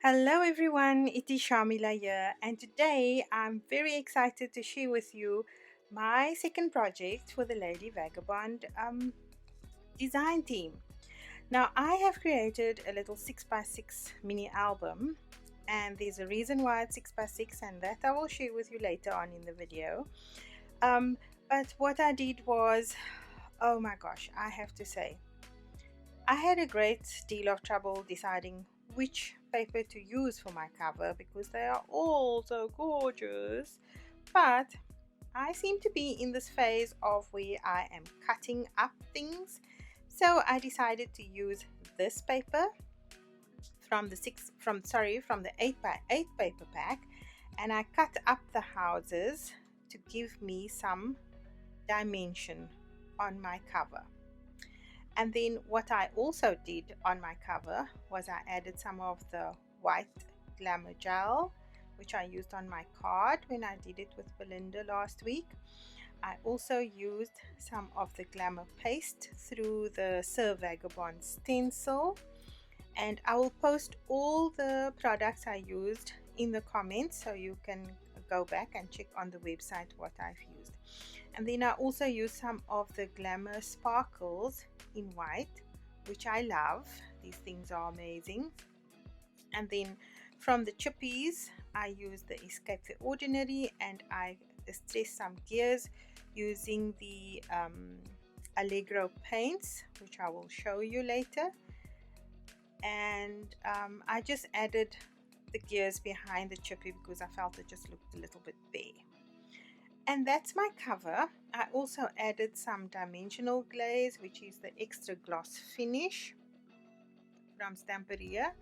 Hello everyone, it is Shamila here, and today I'm very excited to share with you my second project for the Lady Vagabond design team. Now, I have created a little 6x6 mini album, and there's a reason why it's 6x6, and that I will share with you later on in the video. Um, but what I did was, oh my gosh, I have to say, I had a great deal of trouble deciding which paper to use for my cover because they are all so gorgeous. But I seem to be in this phase of where I am cutting up things. So I decided to use this paper from the 8x8 paper pack, and I cut up the houses to give me some dimension on my cover. And then what I also did on my cover was I added some of the white glamour gel, which I used on my card when I did it with Belinda last week. I also used some of the glamour paste through the Vagabond stencil, and I will post all the products I used in the comments so you can go back and check on the website what I've used. And then I also used some of the glamour sparkles in white, which I love. These things are amazing. And then from the chippies, I used the Escape the Ordinary, and I distressed some gears using the Allegro paints, which I will show you later. And I just added the gears behind the chippy because I felt it just looked a little bit bare. And that's my cover. I also added some dimensional glaze, which is the extra gloss finish from Stamperia.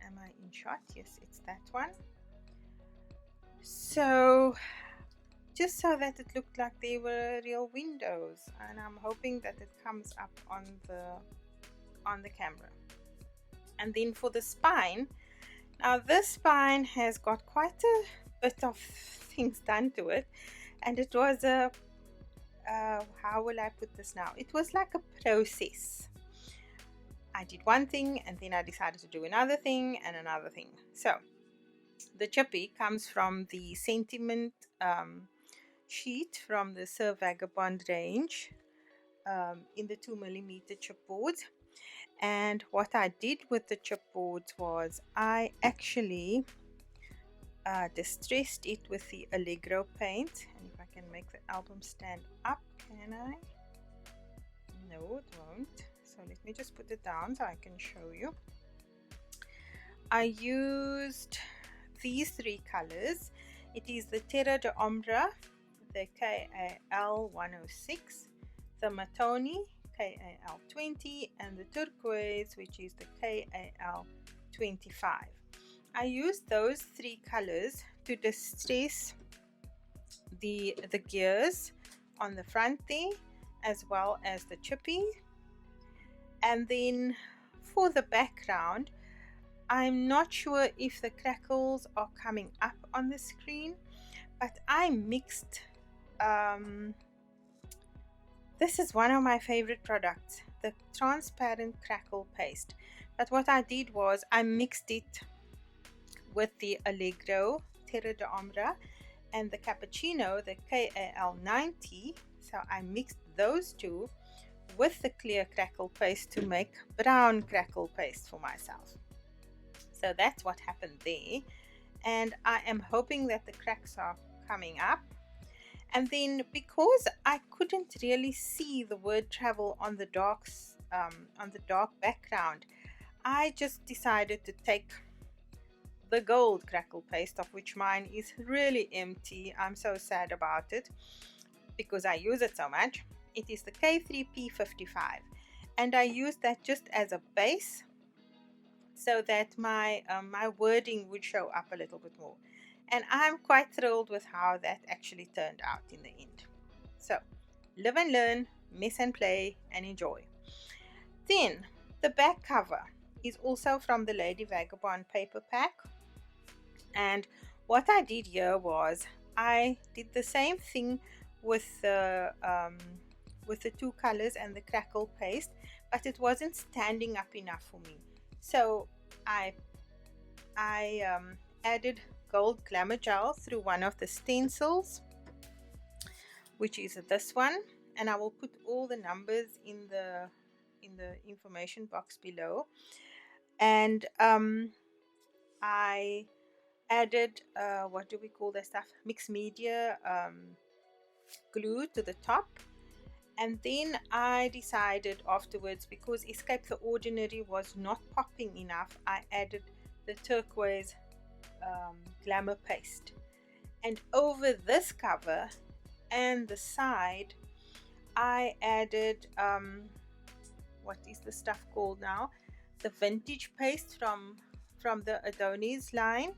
Am I in shot? Yes, it's that one. So just so that it looked like they were real windows, and I'm hoping that it comes up on the camera. And then for the spine, now this spine has got quite a bit of things done to it, and it was a how will I put this now? It was like a process. I did one thing and then I decided to do another thing and another thing. So the chippy comes from the sentiment sheet from the Vagabond range in the 2mm chipboards. And what I did with the chipboards was I actually distressed it with the Allegro paint. And if I can make the album stand up, can I? No, it won't. So let me just put it down so I can show you. I used these three colors. It is the Terra de Ombra, the KAL 106, the Matoni KAL 20, and the Turquoise, which is the KAL 25. I used those three colors to distress the gears on the front there, as well as the chippy. And then for the background, I'm not sure if the crackles are coming up on the screen, but I mixed this is one of my favorite products, the transparent crackle paste. But what I did was I mixed it with the Allegro Terra de Ombra and the Cappuccino, the KAL 90. So I mixed those two with the clear crackle paste to make brown crackle paste for myself. So that's what happened there, and I am hoping that the cracks are coming up. And then because I couldn't really see the word travel on the dark background, I just decided to take the gold crackle paste, of which mine is really empty. I'm so sad about it because I use it so much. It is the K3P55, and I use that just as a base so that my wording would show up a little bit more. And I'm quite thrilled with how that actually turned out in the end. So live and learn, mess and play, and enjoy. Then the back cover is also from the Lady Vagabond paper pack, and what I did here was I did the same thing with the two colors and the crackle paste, but it wasn't standing up enough for me. So I I added gold glamour gel through one of the stencils, which is this one, and I will put all the numbers in the information box below. And I added what do we call that stuff, mixed media glue to the top. And then I decided afterwards, because Escape the Ordinary was not popping enough, I added the turquoise glamour paste. And over this cover and the side, I added what is the stuff called now, the vintage paste from the Adonis line.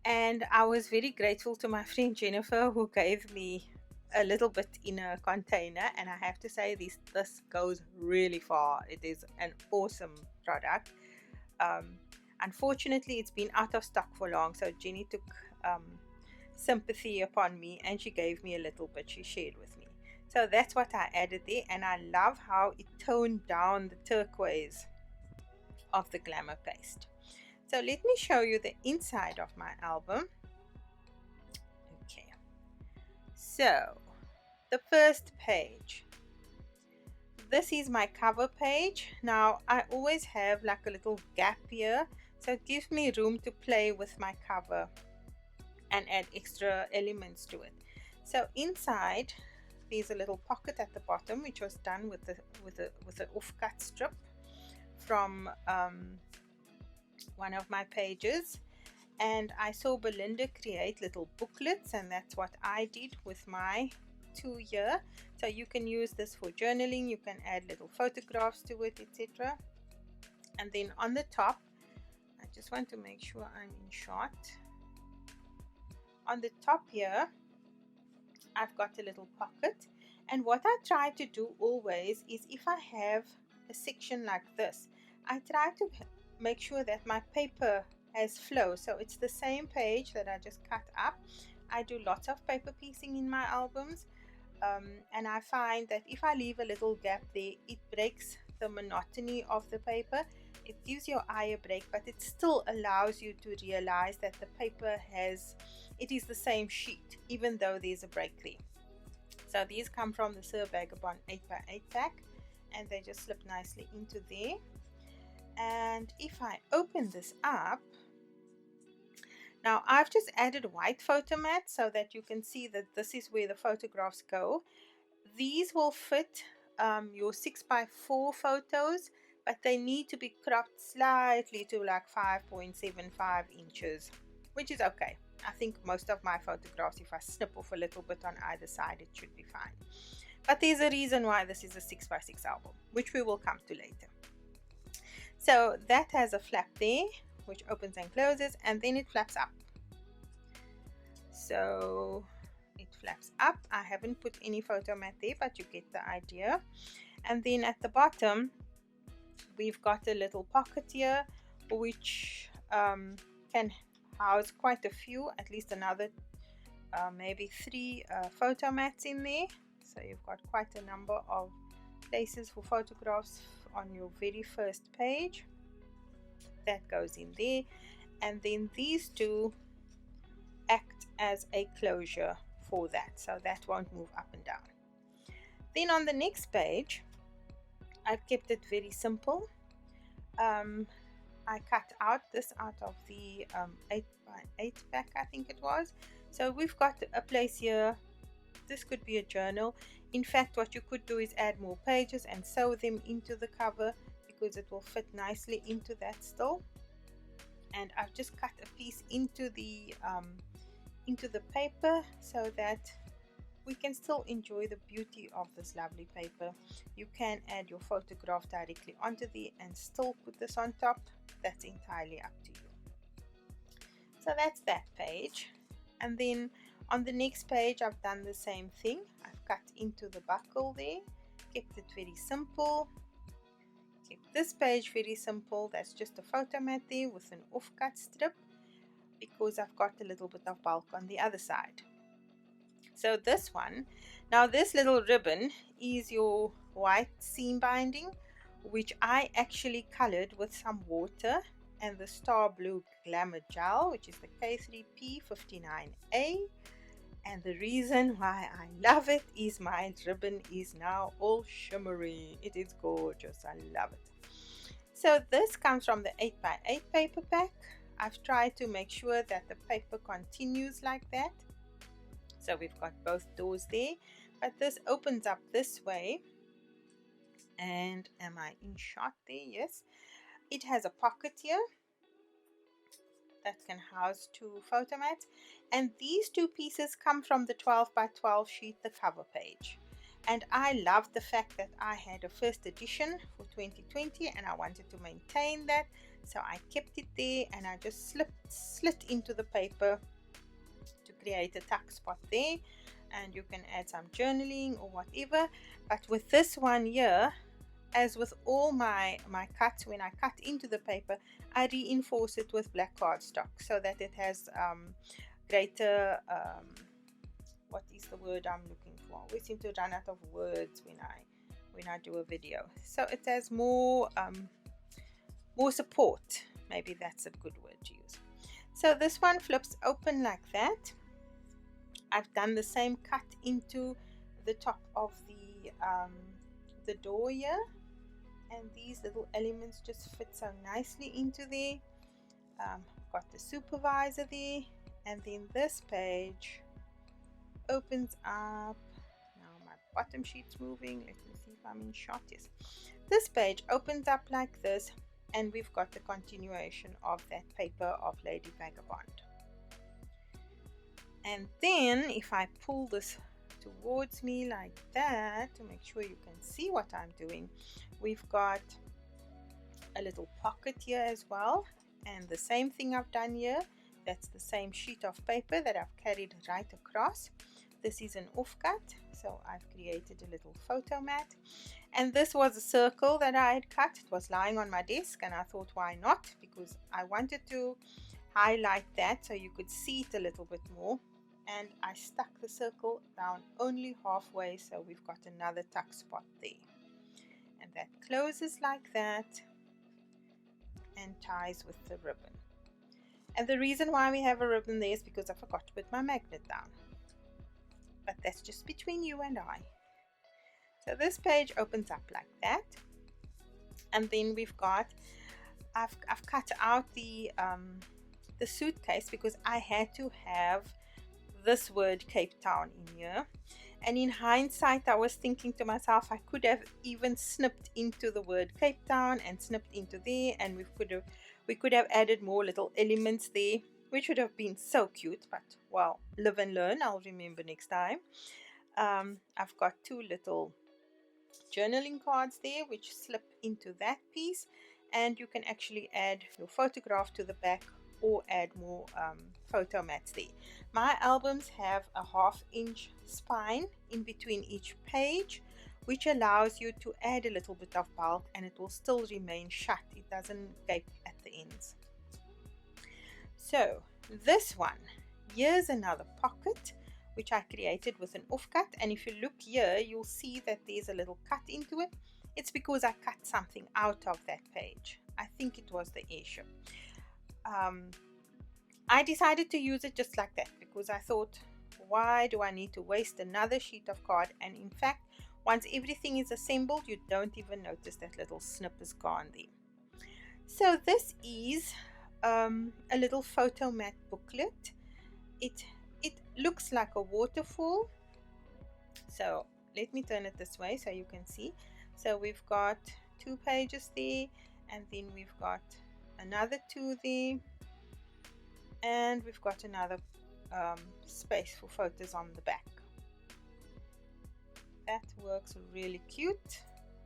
And I was very grateful to my friend Jennifer, who gave me a little bit in a container, and I have to say this goes really far. It is an awesome product. Unfortunately, it's been out of stock for long, so Jenny took sympathy upon me, and she gave me a little bit. She shared with me. So that's what I added there, and I love how it toned down the turquoise of the glamour paste. So let me show you the inside of my album. Okay, so the first page, this is my cover page. Now I always have like a little gap here, so it gives me room to play with my cover and add extra elements to it. So inside there's a little pocket at the bottom, which was done with the offcut strip from one of my pages. And I saw Belinda create little booklets, and that's what I did with my 2 here. So you can use this for journaling, you can add little photographs to it, etc. And then on the top, I just want to make sure I'm in shot. On the top here, I've got a little pocket, and what I try to do always is, if I have a section like this, I try to make sure that my paper has flow, so it's the same page that I just cut up. I do lots of paper piecing in my albums, and I find that if I leave a little gap there, it breaks the monotony of the paper. It gives your eye a break, but it still allows you to realize that the paper it is the same sheet, even though there's a break there. So these come from the Sir Vagabond 8x8 pack, and they just slip nicely into there. And if I open this up, now I've just added white photo mat so that you can see that this is where the photographs go. These will fit your 6x4 photos, but they need to be cropped slightly to like 5.75 inches, which is okay. I think most of my photographs, if I snip off a little bit on either side, it should be fine. But there's a reason why this is a 6x6 album, which we will come to later. So that has a flap there, which opens and closes, and then it flaps up. So it flaps up. I haven't put any photo mat there, but you get the idea. And then at the bottom, we've got a little pocket here, which can house quite a few, at least another maybe 3 photo mats in there. So you've got quite a number of places for photographs on your very first page. That goes in there, and then these two act as a closure for that, so that won't move up and down. Then on the next page, I've kept it very simple. I cut this out of the 8x8 pack, I think it was. So we've got a place here. This could be a journal. In fact, what you could do is add more pages and sew them into the cover, because it will fit nicely into that still. And I've just cut a piece into the paper so that we can still enjoy the beauty of this lovely paper. You can add your photograph directly onto there and still put this on top. That's entirely up to you. So that's that page. And then on the next page, I've done the same thing. I've cut into the buckle there, kept it very simple. Kept this page very simple. That's just a photo mat there with an offcut strip, because I've got a little bit of bulk on the other side. So this one, now this little ribbon is your white seam binding, which I actually colored with some water and the Star Blue Glamour Gel, which is the K3P59A. And the reason why I love it is my ribbon is now all shimmery. It is gorgeous. I love it. So this comes from the 8x8 paper pack. I've tried to make sure that the paper continues like that. So we've got both doors there, but this opens up this way. And am I in shot there? Yes. It has a pocket here that can house 2 photo mats, and these 2 pieces come from the 12x12 sheet, the cover page. And I loved the fact that I had a first edition for 2020 and I wanted to maintain that, so I kept it there, and I just slit into the paper to create a tuck spot there, and you can add some journaling or whatever. But with this one here, as with all my cuts, when I cut into the paper, I reinforce it with black cardstock so that it has greater, what is the word I'm looking for? We seem to run out of words when I do a video. So it has more support. Maybe that's a good word to use. So this one flips open like that. I've done the same cut into the top of the door here, and these little elements just fit so nicely into there. Got the supervisor there, and then this page opens up. Now my bottom sheet's moving. Let me see if I'm in shot. Yes, this page opens up like this, and we've got the continuation of that paper of Lady Vagabond. And then if I pull this towards me like that to make sure you can see what I'm doing, we've got a little pocket here as well, and the same thing I've done here. That's the same sheet of paper that I've carried right across. This is an offcut, so I've created a little photo mat, and this was a circle that I had cut. It was lying on my desk, and I thought, why not, because I wanted to highlight that so you could see it a little bit more. And I stuck the circle down only halfway, so we've got another tuck spot there, and that closes like that and ties with the ribbon. And the reason why we have a ribbon there is because I forgot to put my magnet down, but that's just between you and I. So this page opens up like that, and then we've got I've cut out the suitcase because I had to have this word Cape Town in here, and in hindsight I was thinking to myself, I could have even snipped into the word Cape Town and snipped into there, and we could have added more little elements there, which would have been so cute. But well, live and learn. I'll remember next time. I've got 2 little journaling cards there which slip into that piece, and you can actually add your photograph to the back or add more photo mats there. My albums have a 1/2 inch spine in between each page, which allows you to add a little bit of bulk and it will still remain shut. It doesn't gape at the ends. So this one, here's another pocket which I created with an offcut, and if you look here you'll see that there's a little cut into it. It's because I cut something out of that page. I think it was the airship. I decided to use it just like that because I thought, why do I need to waste another sheet of card? And in fact, once everything is assembled, you don't even notice that little snip is gone there. So this is a little photo mat booklet. It looks like a waterfall. So let me turn it this way so you can see. So we've got 2 pages there, and then we've got another 2 there, and we've got another space for photos on the back. That works really cute.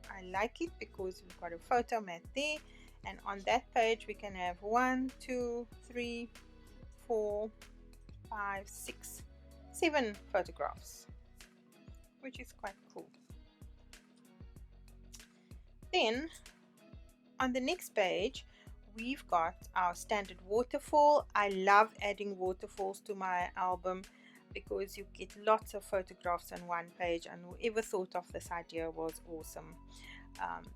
I like it because we've got a photo mat there, and on that page we can have 1, 2, 3, 4, 5, 6, 7 photographs, which is quite cool. Then on the next page we've got our standard waterfall. I love adding waterfalls to my album because you get lots of photographs on one page, and whoever thought of this idea was awesome.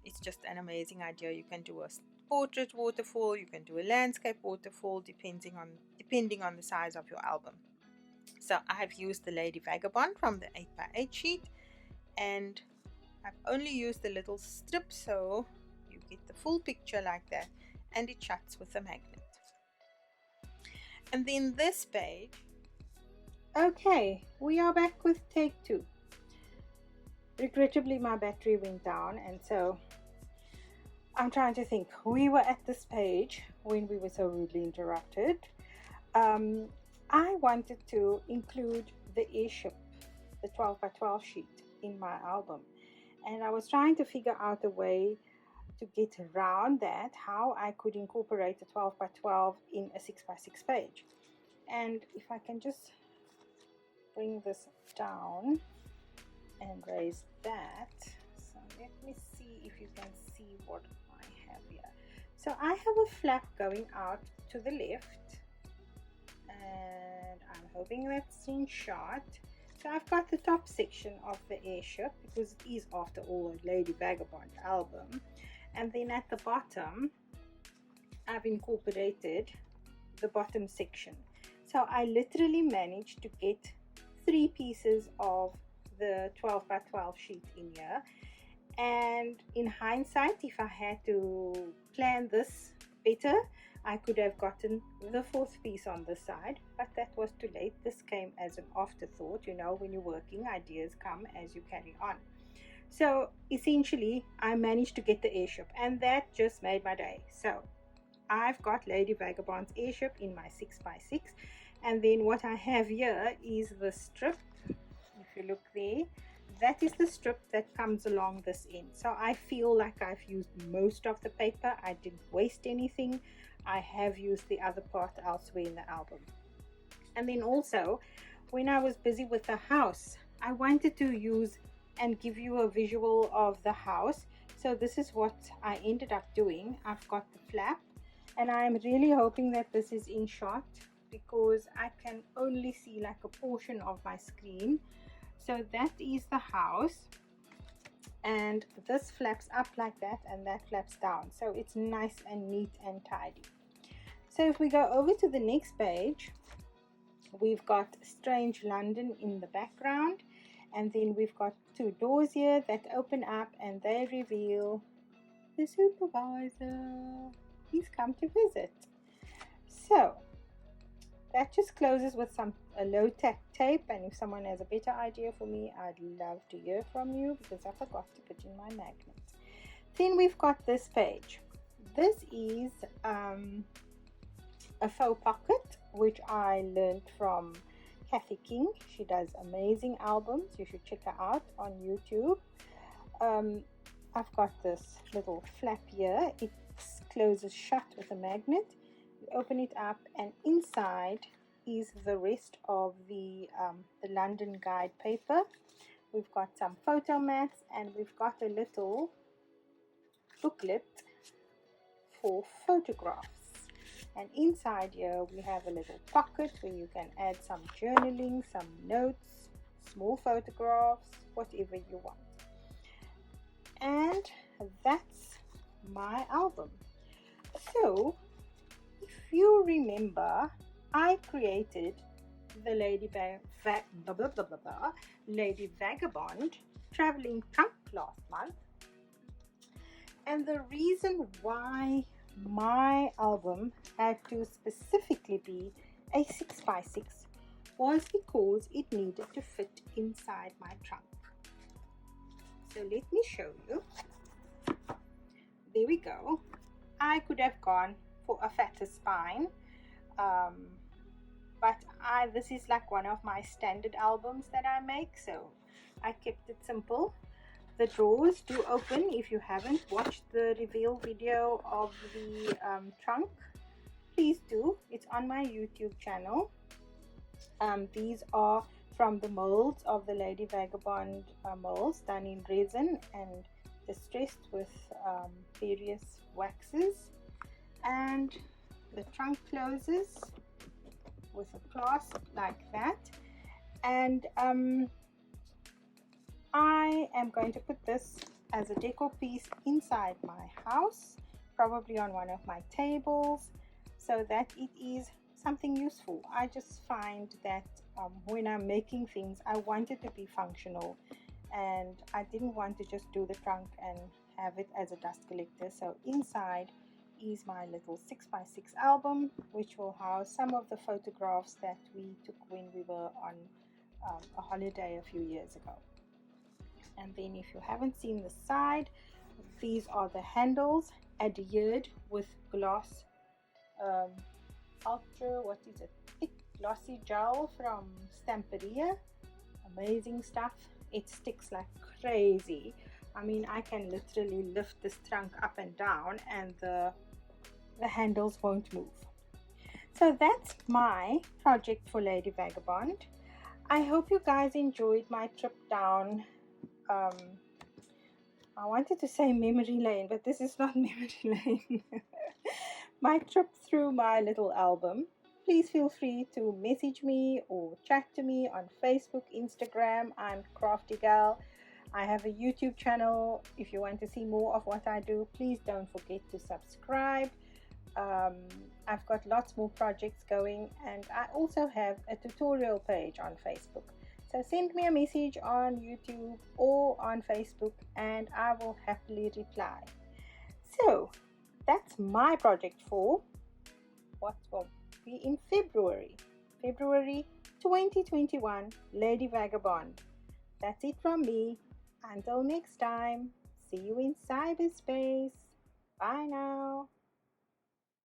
It's just an amazing idea. You can do a portrait waterfall, you can do a landscape waterfall, depending on the size of your album. So I've used the Lady Vagabond from the 8x8 sheet, and I've only used the little strip so you get the full picture like that, and it shuts with a magnet. And then this page. Okay, we are back with take 2. Regrettably, my battery went down, and so I'm trying to think. We were at this page when we were so rudely interrupted. I wanted to include the airship, the 12x12 sheet, in my album, and I was trying to figure out a way to get around that, how I could incorporate a 12x12 in a 6x6 page. And if I can just bring this down and raise that, so let me see if you can see what I have here. So I have a flap going out to the left, and I'm hoping that's in shot. So I've got the top section of the airship, because it is after all a Lady Vagabond album, and then at the bottom I've incorporated the bottom section. So I literally managed to get 3 pieces of the 12x12 sheet in here, and in hindsight, if I had to plan this better, I could have gotten the 4th piece on this side, but that was too late. This came as an afterthought. You know, when you're working, ideas come as you carry on. So essentially I managed to get the airship, and that just made my day. So I've got Lady Vagabond's airship in my 6x6, and then what I have here is the strip. If you look there, that is the strip that comes along this end. So I feel like I've used most of the paper. I didn't waste anything. I have used the other part elsewhere in the album. And then also, when I was busy with the house, I wanted to use and give you a visual of the house. So this is what I ended up doing. I've got the flap, and I'm really hoping that this is in shot, because I can only see like a portion of my screen. So that is the house, and this flaps up like that, and that flaps down, so it's nice and neat and tidy. So if we go over to the next page, we've got Strange London in the background, and then we've got 2 doors here that open up, and they reveal the supervisor. He's come to visit. So that just closes with some low tack tape, and if someone has a better idea for me, I'd love to hear from you, because I forgot to put in my magnet. Then we've got this page. This is a faux pocket, which I learned from Kathy King. She does amazing albums. You should check her out on YouTube. I've got this little flap here. It closes shut with a magnet. You open it up, and inside is the rest of the London guide paper. We've got some photo mats, and we've got a little booklet for photographs. And inside here we have a little pocket where you can add some journaling, some notes, small photographs, whatever you want. And that's my album. So if you remember, I created the Lady Vagabond traveling trunk last month, and the reason why my album had to specifically be a 6x6 was because it needed to fit inside my trunk. So let me show you. There we go. I could have gone for a fatter spine, but this is like one of my standard albums that I make, so I kept it simple. The drawers do open. If you haven't watched the reveal video of the trunk, please do. It's on my YouTube channel. These are from the molds of the Lady Vagabond molds, done in resin and distressed with various waxes. And the trunk closes with a clasp like that. And I am going to put this as a decor piece inside my house, probably on one of my tables, so that it is something useful. I just find that when I'm making things, I want it to be functional, and I didn't want to just do the trunk and have it as a dust collector. So inside is my little 6x6 album, which will house some of the photographs that we took when we were on a holiday a few years ago. And then if you haven't seen the side, these are the handles adhered with gloss, um, ultra, what is it, thick glossy gel from Stamperia. Amazing stuff. It sticks like crazy. I mean, I can literally lift this trunk up and down and the handles won't move. So that's my project for Lady Vagabond. I hope you guys enjoyed my trip down, I wanted to say memory lane, but this is not memory lane. My trip through my little album. Please feel free to message me or chat to me on Facebook, Instagram. I'm Crafty Gal. I have a YouTube channel. If you want to see more of what I do, please don't forget to subscribe. I've got lots more projects going, and I also have a tutorial page on Facebook. So send me a message on YouTube or on Facebook and I will happily reply. So that's my project for what will be in February 2021, Lady Vagabond. That's it from me. Until next time, see you in cyberspace. Bye now.